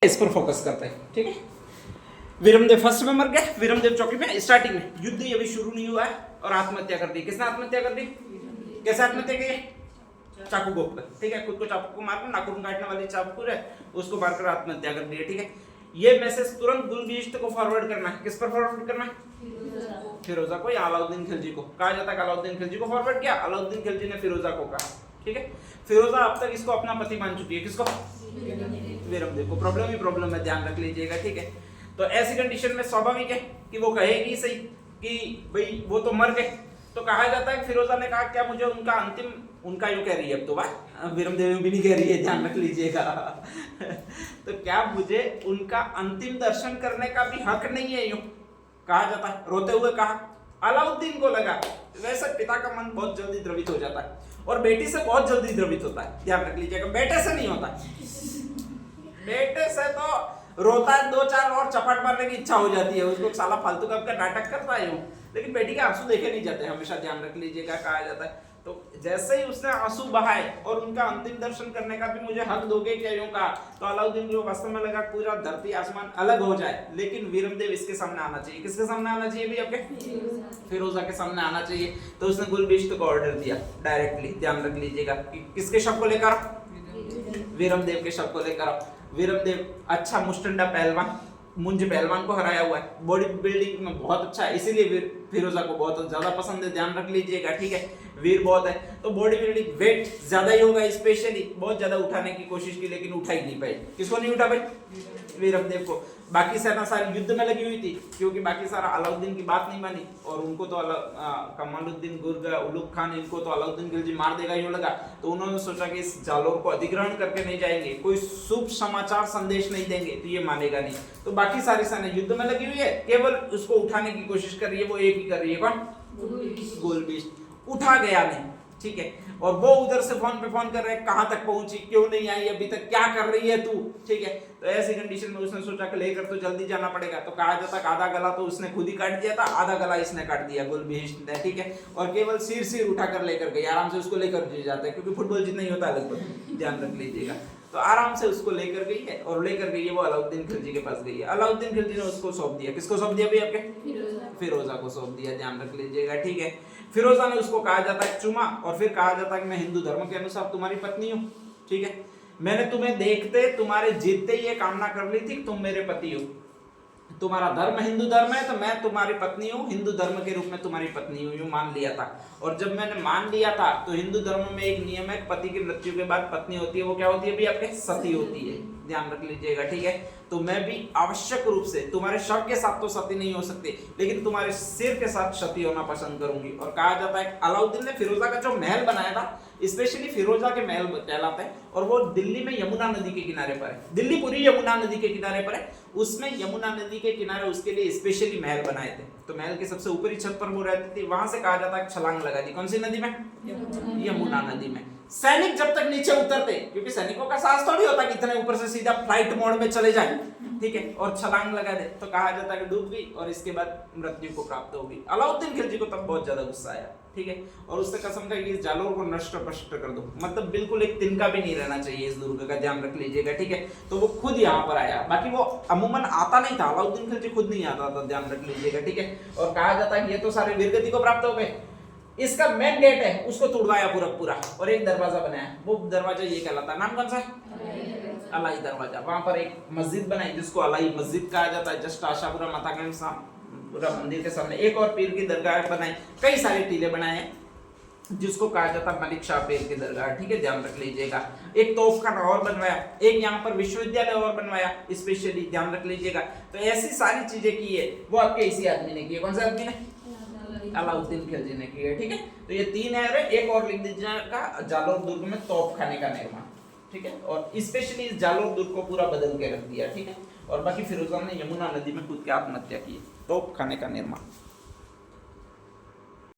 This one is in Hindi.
इस पर फोकस करते हैं, ठीक है। वीरमदेव फर्स्ट में मर गए, वीरमदेव चौकी में स्टार्टिंग में युद्ध अभी शुरू नहीं हुआ है और आत्महत्या कर दी। किसने आत्महत्या कर दी? कैसे आत्महत्या की? चाकू घोंप कर, ठीक है। खुद को चाकू को मारकर नाखून काटने वाली चाकू है उसको मारकर आत्महत्या कर दी है, ठीक है। ये मैसेज तुरंत गुलबिश्त को फॉरवर्ड करना है। किस पर फॉरवर्ड करना है? फिरोजा को या अलाउद्दीन खिलजी को। कहा जाता है अलाउद्दीन खिलजी को फॉरवर्ड किया, अलाउद्दीन खिलजी ने फिरोजा को कहा, ठीक है। फिरोजा अब तक इसको अपना पति मान चुकी है। किसको? वीरमदेव को। प्रॉब्लम ही प्रॉब्लम है, ध्यान रख लीजिएगा, ठीक है। तो ऐसी कंडीशन में स्वाभाविक है कि वो कहेगी सही कि भाई वो तो मर गए। तो कहा जाता है कि फिरोजा ने कहा क्या मुझे उनका अंतिम, उनका यूं कह रही है अब तो बात, वीरमदेव भी नहीं कह रही है, ध्यान रख लीजिएगा। तो क्या मुझे उनका अंतिम दर्शन करने का भी हक नहीं है? यूं कहा जाता है। रोते हुए कहा। अलाउद्दीन को लगा वैसे पिता का मन बहुत जल्दी द्रवित हो जाता है और बेटी से बहुत जल्दी द्रवित होता है, ध्यान रख लीजिएगा। बेटे से नहीं होता, बेटे से तो रोता है, 2-4 और चपाट मारने की इच्छा हो जाती है उसको, साला फालतू का नाटक करता है यूं, लेकिन बेटी के आंसू देखे नहीं जाते हमेशा, ध्यान रख लीजिएगा, कहा जाता है। तो जैसे ही उसने आंसू बहाए और उनका अंतिम दर्शन करने का भी मुझे हक दोगे क्या, यूं कहा। तो अलाउद्दीन को वास्तव में लगा पूरा धरती आसमान अलग हो जाए, लेकिन वीरमदेव इसके सामने आना चाहिए। किसके सामने आना चाहिए भी? आपके फिरोजा के सामने आना चाहिए। तो उसने गुलबिश्त को ऑर्डर दिया डायरेक्टली, ध्यान रख लीजिएगा। किसके शव को लेकर? वीरमदेव के शव को लेकर। वीरमदेव अच्छा मुस्टंडा पहलवान, मुंज पहलवान को हराया हुआ है, बॉडी बिल्डिंग में बहुत अच्छा है, इसीलिए फिरोजा को बहुत ज्यादा पसंद है, ध्यान रख लीजिएगा, ठीक है। वीर बहुत है तो बॉडी बिल्डिंग वेट ज्यादा ही होगा, स्पेशली बहुत ज्यादा उठाने की कोशिश की लेकिन उठा ही नहीं पाई। किसको नहीं उठा भाई? वीरमदेव को। बाकी सेना सारी युद्ध में लगी हुई थी क्योंकि बाकी सारा अलाउद्दीन की बात नहीं मानी और उनको तो कमालुद्दीन गुर्ग, उलुग खान, इनको तो अलाउद्दीन खिलजी मार देगा यूं लगा। तो उन्होंने सोचा कि इस जालोर को अधिग्रहण करके नहीं जाएंगे, कोई शुभ समाचार संदेश नहीं देंगे तो ये मानेगा नहीं। तो बाकी सारी सेना युद्ध में लगी हुई है, केवल उसको उठाने की कोशिश कर रही है, वो एक ही कर रही है, कौन? गुलबिश्त। उठा गया नहीं, ठीक है। और वो उधर से फोन पे फोन कर रहे हैं, कहां तक पहुंची, क्यों नहीं आई अभी तक, क्या कर रही है तू, ठीक है। तो ऐसी कंडीशन में उसने सोचा कि लेकर तो जल्दी जाना पड़ेगा। तो कहा जाता है आधा गला तो उसने खुद ही काट दिया था, आधा गला इसने काट दिया गुलबिश्त ने, ठीक है। और केवल सिर उठाकर लेकर गई, आराम से उसको लेकर जाता है क्योंकि फुटबॉल जितना ही होता है लगभग, ध्यान रख लीजिएगा। तो आराम से उसको लेकर गई है और लेकर गई है वो अलाउद्दीन खिलजी के पास गई है। अलाउद्दीन खिलजी ने उसको सौंप दिया। किसको सौंप दिया भाई? आपके फिरोजा को सौंप दिया, ध्यान रख लीजिएगा, ठीक है। फिरोजा ने उसको कहा जाता है चुमा और फिर कहा जाता है कि मैं हिंदू धर्म के अनुसार तुम्हारी पत्नी हूँ, ठीक है। मैंने तुम्हें देखते तुम्हारे जीतते ये कामना कर ली थी कि तुम मेरे पति हो, तुम्हारा धर्म हिंदू धर्म है तो मैं तुम्हारी पत्नी हूँ, हिंदू धर्म के रूप में तुम्हारी पत्नी हूँ, यूं मान लिया था। और जब मैंने मान लिया था तो हिंदू धर्म में एक नियम है, पति की मृत्यु के बाद पत्नी होती है, वो क्या होती है भी? आपके सती होती है, ध्यान रख लीजिएगा, ठीक है। तो मैं भी आवश्यक रूप से तुम्हारे शव के साथ तो सती नहीं हो सकती, लेकिन तुम्हारे सिर के साथ सती होना पसंद करूंगी। और कहा जाता है अलाउद्दीन ने फिरोजा का जो महल बनाया था, स्पेशली फिरोजा के महल कहलाते हैं, और वो दिल्ली में यमुना नदी के किनारे पर है। दिल्ली पूरी यमुना नदी के किनारे पर है, उसमें यमुना नदी के किनारे उसके लिए स्पेशली महल बनाए थे। तो महल के सबसे ऊपरी छत पर वो रहती थी, वहां से कहा जाता है छलांग लगा दी। कौन सी नदी में? यमुना नदी में। सैनिक जब तक नीचे उतरते, क्योंकि सैनिकों का साहस थोड़ी होता कि इतने ऊपर से सीधा फ्लाइट मोड में चले जाए, ठीक है, और छलांग लगा दे, तो कहा जाता है कि डूब गई और इसके बाद मृत्यु को प्राप्त हो गई। अलाउद्दीन खिलजी को तब बहुत ज्यादा गुस्सा आया, ठीक है, और उससे कसम खाई कि इस जालोर को नष्ट भ्रष्ट कर दो, मतलब बिल्कुल एक तिनका भी नहीं रहना चाहिए इस दुर्ग का, ध्यान रख लीजिएगा, ठीक है। तो वो खुद यहाँ पर आया, बाकी वो अमूमन आता नहीं था, अलाउद्दीन खिलजी खुद नहीं आता था, ध्यान रख लीजिएगा, ठीक है। और कहा जाता है कि ये तो सारे वीरगति को प्राप्त हो गए, इसका मेन गेट है उसको तोड़वाया पूरा और एक दरवाजा बनाया, वो दरवाजा ये कहलाता है, नाम कौन सा है? अलाई दरवाजा। वहां पर एक मस्जिद बनाई जिसको अलाई मस्जिद कहा जाता है, जस्ट आशापुरा मातागंज पूरा मंदिर के सामने। एक और पीर की दरगाह बनाई, कई सारे टीले बनाए जिसको कहा जाता है मलिक शाह पीर की दरगाह, ठीक है, ध्यान रख लीजिएगा। एक तोपखाना और बनवाया, एक यहाँ पर विश्वविद्यालय और बनवाया स्पेशली, ध्यान रख लीजिएगा। तो ऐसी सारी चीजें की है वो आपके इसी आदमी ने की है। कौन सा आदमी ने? अलाउद्दीन खिलजी ने की है, ठीक है। तो ये तीन है, एक और लिख दीजिएगा, जालोर दुर्ग में तोपखाने का निर्माण, ठीक है, और स्पेशली इस जालोर दुर्ग को पूरा बदल के रख दिया, ठीक है। और बाकी फिरोजा ने यमुना नदी में खुद की आत्महत्या की, तोपखाने का निर्माण।